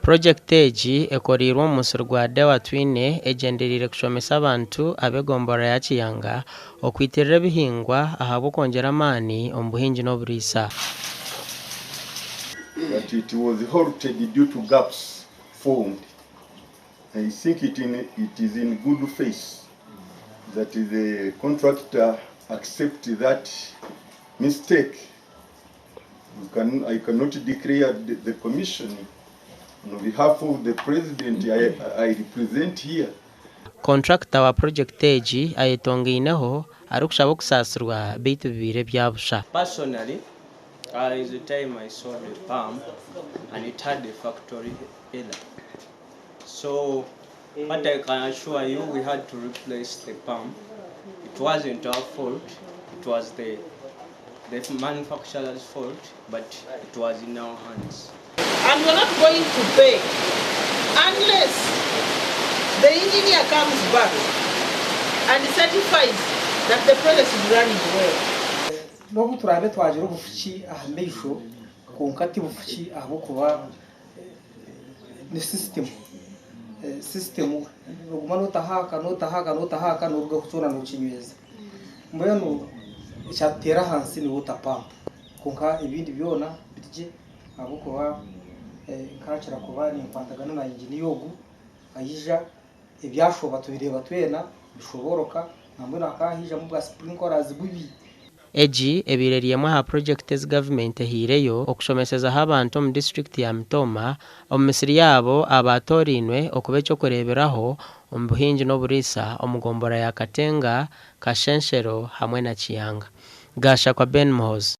Project egi ekorirwe mu Musirwade wa twine egenderire kushomesa abantu abegombora ya Kiyanga okwitirira ebihingwa ahabo kongera amani omu buhingi n'oburisa. But it was halted due to gaps formed. I think it is in good faith that the contractor accept that mistake. I cannot declare the commission on behalf of the president I represent here. Contractor wa project egi ayetongineho arukushaba kusasirwa bitu bibire byabusha. Personally, is the time I saw the pump and it had a factory error. So, what I can assure you, we had to replace the pump. It wasn't our fault. It was the manufacturer's fault, but it was in our hands. And we're not going to pay unless the engineer comes back and certifies that the process is running well. No turabe twagira ubufuki ahambesho kunkati bufuki aho kuba ni system uguma notahaka nubwo kutura no kinyweza mbeno cyatera hansi ni utapampa kunka ibindi byona bitije aho kuba kacira kuba ni kwandagana na inginiyogu ayija ibyashoba tubireba twena bishoboroka nambona akahija mu bwa sprinklers bubi. Egi ebireriyemo ha project government hireyo okushomeseza abantu mu district ya Mitooma omu misiri yabo abatorinwe okubecho kureberaho omu buhingi n'oburisa omugombora ya Katenga, Kashenshero hamwe na Kiyanga. Gasha kwa Ben Mohoz.